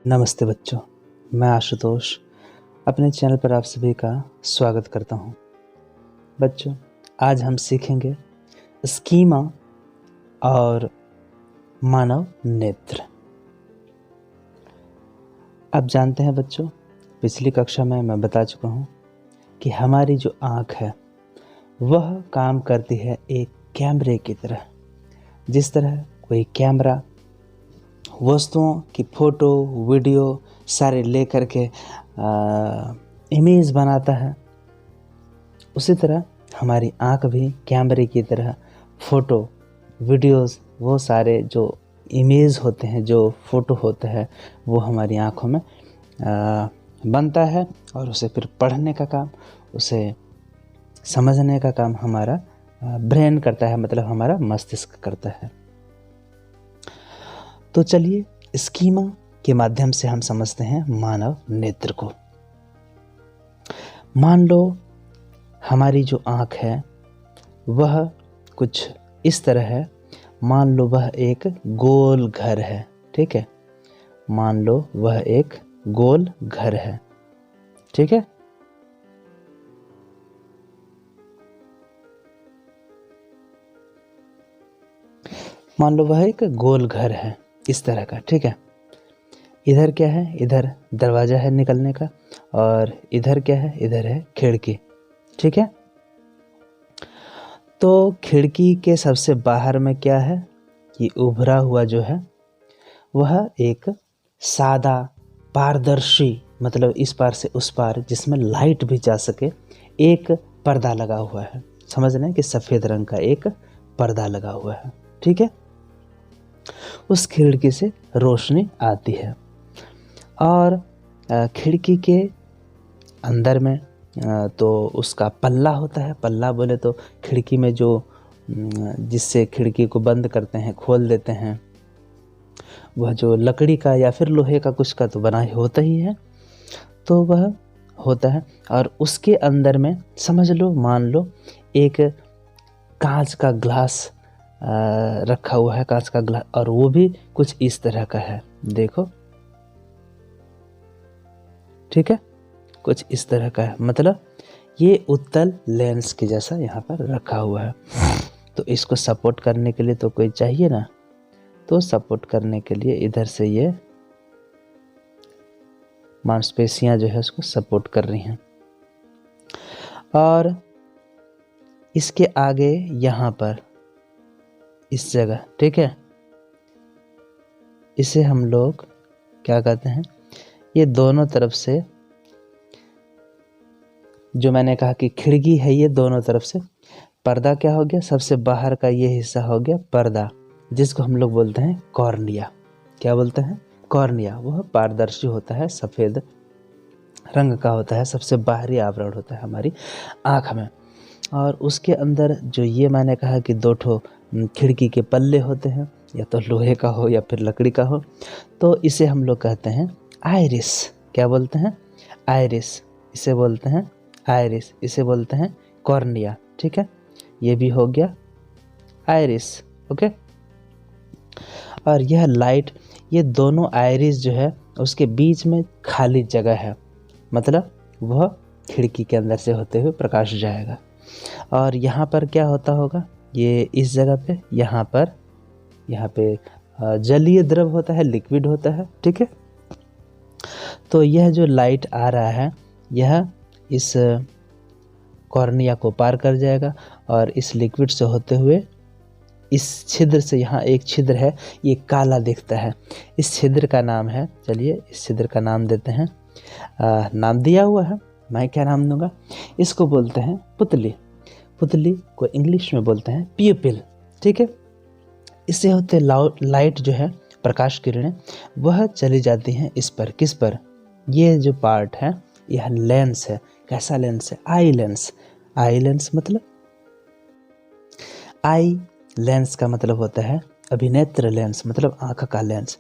नमस्ते बच्चों, मैं आशुतोष अपने चैनल पर आप सभी का स्वागत करता हूं। बच्चों, आज हम सीखेंगे स्कीमा और मानव नेत्र। आप जानते हैं बच्चों, पिछली कक्षा में मैं बता चुका हूं कि हमारी जो आँख है वह काम करती है एक कैमरे की तरह। जिस तरह कोई कैमरा वस्तुओं की फ़ोटो वीडियो सारे ले करके इमेज बनाता है, उसी तरह हमारी आँख भी कैमरे की तरह फ़ोटो वीडियोस वो सारे जो इमेज होते हैं, जो फ़ोटो होते हैं, वो हमारी आँखों में बनता है और उसे फिर पढ़ने का काम, उसे समझने का काम हमारा ब्रेन करता है, मतलब हमारा मस्तिष्क करता है। तो चलिए स्कीमा के माध्यम से हम समझते हैं मानव नेत्र को। मान लो हमारी जो आँख है वह कुछ इस तरह है। मान लो वह एक गोल घर है, ठीक है। मान लो वह एक गोल घर है, ठीक है। मान लो वह एक गोल घर है इस तरह का, ठीक है। इधर क्या है? इधर दरवाजा है निकलने का, और इधर क्या है? इधर है खिड़की, ठीक है। तो खिड़की के सबसे बाहर में क्या है कि उभरा हुआ जो है वह एक सादा पारदर्शी, मतलब इस पार से उस पार जिसमें लाइट भी जा सके, एक पर्दा लगा हुआ है। समझ रहे हैं कि सफ़ेद रंग का एक पर्दा लगा हुआ है, ठीक है। उस खिड़की से रोशनी आती है और खिड़की के अंदर में तो उसका पल्ला होता है। पल्ला बोले तो खिड़की में जो जिससे खिड़की को बंद करते हैं, खोल देते हैं, वह जो लकड़ी का या फिर लोहे का कुछ का तो बना ही होता ही है, तो वह होता है। और उसके अंदर में समझ लो, मान लो एक कांच का ग्लास रखा हुआ है, कांच का ग्लास, और वो भी कुछ इस तरह का है, देखो, ठीक है। कुछ इस तरह का है, मतलब ये उत्तल लेंस के जैसा यहाँ पर रखा हुआ है। तो इसको सपोर्ट करने के लिए तो कोई चाहिए ना, तो सपोर्ट करने के लिए इधर से ये मांसपेशियां जो है उसको सपोर्ट कर रही हैं। और इसके आगे यहाँ पर इस जगह, ठीक है, इसे हम लोग क्या कहते हैं? ये दोनों तरफ से, जो मैंने कहा कि खिड़की है, ये दोनों तरफ से पर्दा क्या हो गया? सबसे बाहर का ये हिस्सा हो गया पर्दा, जिसको हम लोग बोलते हैं कॉर्निया। क्या बोलते हैं? कॉर्निया। वह पारदर्शी होता है, सफ़ेद रंग का होता है, सबसे बाहरी आवरण होता है हमारी आँख में। और उसके अंदर जो ये मैंने कहा कि दो ठो खिड़की के पल्ले होते हैं, या तो लोहे का हो या फिर लकड़ी का हो, तो इसे हम लोग कहते हैं आइरिस। क्या बोलते हैं? आइरिस। इसे बोलते हैं आइरिस, इसे बोलते हैं कॉर्निया, ठीक है। ये भी हो गया आइरिस, ओके। और यह लाइट, ये दोनों आइरिस जो है उसके बीच में खाली जगह है, मतलब वह खिड़की के अंदर से होते हुए प्रकाश जाएगा। और यहाँ पर क्या होता होगा? ये इस जगह पे, यहाँ पे जलीय द्रव होता है, लिक्विड होता है, ठीक है। तो यह जो लाइट आ रहा है, यह इस कॉर्निया को पार कर जाएगा और इस लिक्विड से होते हुए इस छिद्र से, यहाँ एक छिद्र है, ये काला दिखता है, इस छिद्र का नाम है, चलिए इस छिद्र का नाम देते हैं, नाम दिया हुआ है, मैं क्या नाम दूंगा? इसको बोलते हैं पुतली। पुतली को इंग्लिश में बोलते हैं प्यूपिल, ठीक है। इससे होते लाइट जो है, प्रकाश किरणें, वह चली जाती हैं इस पर। किस पर? ये जो पार्ट है यह लेंस है। कैसा लेंस है? Eye lens. आई लेंस मतलब, आई लेंस का मतलब होता है अभिनेत्र लेंस, मतलब आँख का लेंस।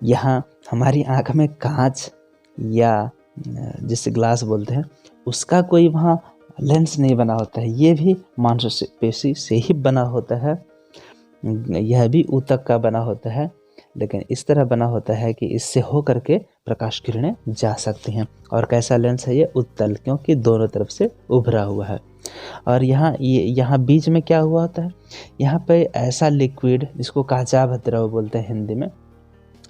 यहाँ हमारी आँख में कांच या जिसे ग्लास बोलते हैं, उसका कोई वहाँ लेंस नहीं बना होता है, ये भी मांसपेशी से ही बना होता है, यह भी ऊतक का बना होता है, लेकिन इस तरह बना होता है कि इससे हो करके प्रकाश किरणें जा सकती हैं। और कैसा लेंस है ये? उत्तल, क्योंकि दोनों तरफ से उभरा हुआ है। और यहाँ बीच में क्या हुआ होता है? यहाँ पे ऐसा लिक्विड, जिसको काचाभ द्रव बोलते हैं हिंदी में,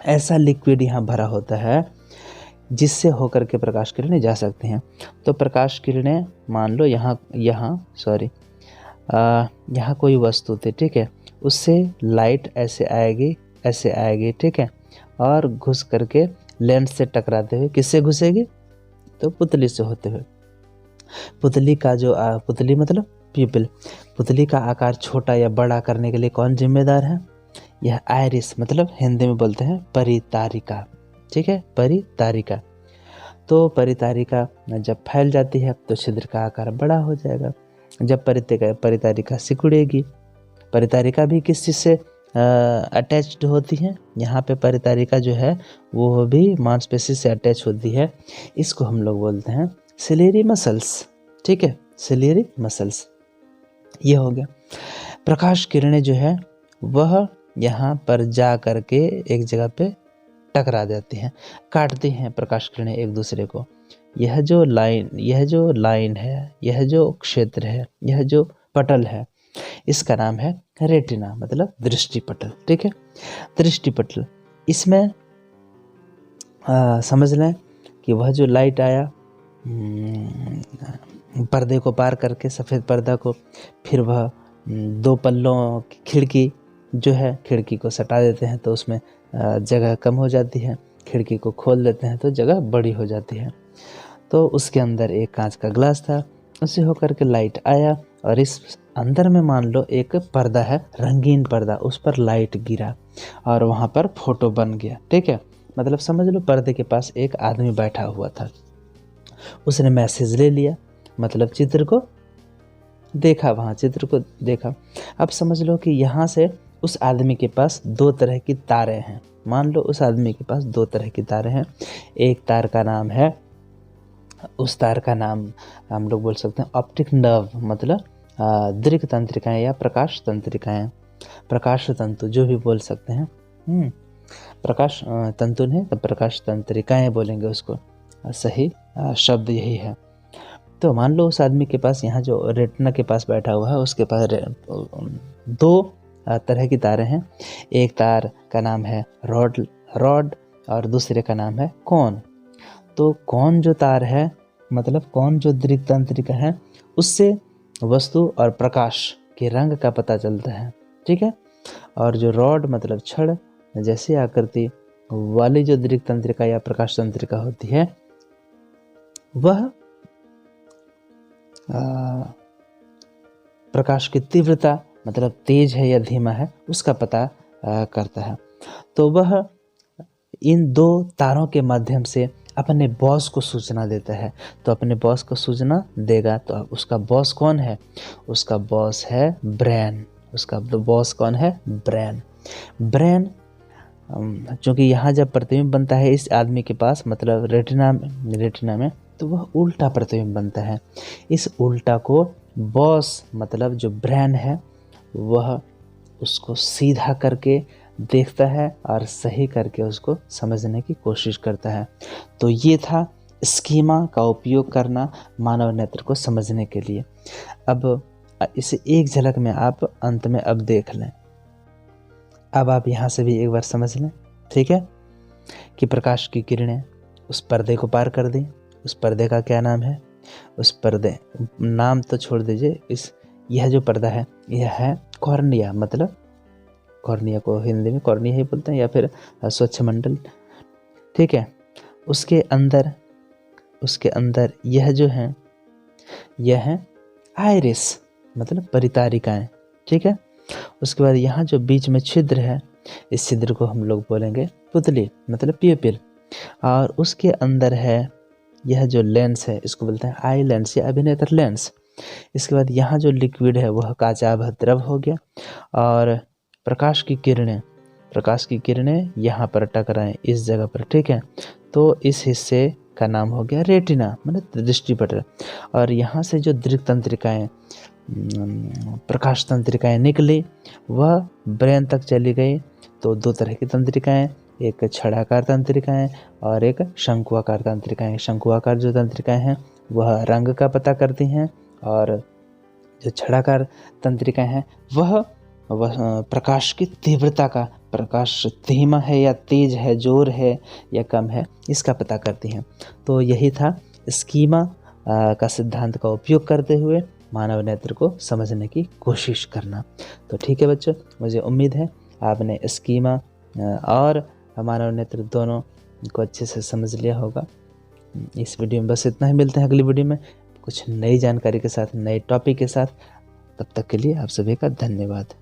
ऐसा लिक्विड यहाँ भरा होता है जिससे होकर के प्रकाश किरणें जा सकती हैं। तो प्रकाश किरणें मान लो यहाँ कोई वस्तु थी, ठीक है, उससे लाइट ऐसे आएगी, ठीक है, और घुस करके लेंस से टकराते हुए किससे घुसेगी? तो पुतली से होते हुए। पुतली का जो पुतली मतलब प्यूपिल, पुतली का आकार छोटा या बड़ा करने के लिए कौन जिम्मेदार है? यह आइरिस, मतलब हिंदी में बोलते हैं परितारिका, ठीक है, परितारिका। तो परितारिका जब फैल जाती है तो छिद्र का आकार बड़ा हो जाएगा। जब परितारिका सिकुड़ेगी, परितारिका भी किस चीज़ से अटैच्ड होती है? यहाँ पे परितारिका जो है वो भी मांसपेशी से अटैच होती है। इसको हम लोग बोलते हैं सिलेरी मसल्स, ठीक है, सिलेरी मसल्स। ये हो गया। प्रकाश किरणें जो है वह यहाँ पर जा करके एक जगह पे टकरा जाती हैं, काटती हैं प्रकाश किरणें एक दूसरे को। यह जो लाइन है, यह जो क्षेत्र है, यह जो पटल है, इसका नाम है रेटिना, मतलब दृष्टि पटल, ठीक है, दृष्टि पटल। इसमें समझ लें कि वह जो लाइट आया पर्दे को पार करके, सफ़ेद पर्दा को, फिर वह दो पल्लों की खिड़की जो है, खिड़की को सटा देते हैं तो उसमें जगह कम हो जाती है, खिड़की को खोल देते हैं तो जगह बड़ी हो जाती है। तो उसके अंदर एक कांच का ग्लास था, उससे होकर के लाइट आया और इस अंदर में मान लो एक पर्दा है, रंगीन पर्दा, उस पर लाइट गिरा और वहाँ पर फोटो बन गया, ठीक है। मतलब समझ लो पर्दे के पास एक आदमी बैठा हुआ था, उसने मैसेज ले लिया, मतलब चित्र को देखा, वहाँ चित्र को देखा। अब समझ लो कि यहाँ से उस आदमी के पास दो तरह की तारें हैं। मान लो उस आदमी के पास दो तरह की तारें हैं। एक तार का नाम है, उस तार का नाम हम लोग बोल सकते हैं ऑप्टिक नर्व, मतलब दृक तंत्रिकाएं या प्रकाश तंत्रिकाएं, प्रकाश तंतु जो भी बोल सकते हैं। प्रकाश तंतु नहीं तो प्रकाश तंत्रिकाएं बोलेंगे उसको, सही शब्द यही है। तो मान लो उस आदमी के पास, यहाँ जो रेटिना के पास बैठा हुआ है, उसके पास दो तरह की तारें हैं। एक तार का नाम है रॉड और दूसरे का नाम है कोन। तो कौन जो तार है, मतलब कौन जो दृक तंत्रिका है, उससे वस्तु और प्रकाश के रंग का पता चलता है, ठीक है। और जो रॉड मतलब छड़ जैसी आकृति वाली जो दृक तंत्रिका या प्रकाश तंत्रिका होती है, वह प्रकाश की तीव्रता, मतलब तेज है या धीमा है, उसका पता करता है। तो वह इन दो तारों के माध्यम से अपने बॉस को सूचना देता है। तो अपने बॉस को सूचना देगा तो उसका बॉस कौन है? उसका बॉस है ब्रेन। उसका बॉस कौन है? ब्रेन। ब्रेन चूँकि यहाँ जब प्रतिबिंब बनता है इस आदमी के पास, मतलब रेटिना में, तो वह उल्टा प्रतिबिंब बनता है। इस उल्टा को बॉस मतलब जो ब्रेन है वह उसको सीधा करके देखता है और सही करके उसको समझने की कोशिश करता है। तो ये था स्कीमा का उपयोग करना मानव नेत्र को समझने के लिए। अब इसे एक झलक में आप अंत में अब देख लें। अब आप यहाँ से भी एक बार समझ लें, ठीक है, कि प्रकाश की किरणें उस पर्दे को पार कर दी। उस पर्दे का क्या नाम है? उस पर्दे, नाम तो छोड़ दीजिए, यह जो पर्दा है यह है कॉर्निया, मतलब कॉर्निया को हिंदी में कॉर्निया ही बोलते हैं या फिर स्वच्छ मंडल, ठीक है। उसके अंदर यह जो है यह है आइरिस, मतलब परितारिकाएं, ठीक है। उसके बाद यहाँ जो बीच में छिद्र है, इस छिद्र को हम लोग बोलेंगे पुतली, मतलब प्यूपिल। और उसके अंदर है यह जो लेंस है, इसको बोलते हैं आई लेंस या अभिनेत्र लेंस। इसके बाद यहाँ जो लिक्विड है वह काचाभ द्रव हो गया और प्रकाश की किरणें यहाँ पर टकराएं इस जगह पर, ठीक है। तो इस हिस्से का नाम हो गया रेटिना, मतलब दृष्टिपटल। और यहाँ से जो दृक तंत्रिकाएं, प्रकाश तंत्रिकाएं निकली, वह ब्रेन तक चली गई। तो दो तरह की तंत्रिकाएं, एक छड़ाकार तंत्रिकाएं और एक शंकुआकार तंत्रिकाएं। शंकुआकार जो तंत्रिकाएं हैं वह रंग का पता करती हैं, और जो छड़ाकार तंत्रिकाएं हैं वह प्रकाश की तीव्रता का, प्रकाश धीमा है या तेज है, जोर है या कम है, इसका पता करती हैं। तो यही था स्कीमा का सिद्धांत का उपयोग करते हुए मानव नेत्र को समझने की कोशिश करना। तो ठीक है बच्चों, मुझे उम्मीद है आपने स्कीमा और मानव नेत्र दोनों को अच्छे से समझ लिया होगा। इस वीडियो में बस इतना ही, मिलते हैं अगली वीडियो में कुछ नई जानकारी के साथ, नए टॉपिक के साथ। तब तक के लिए आप सभी का धन्यवाद।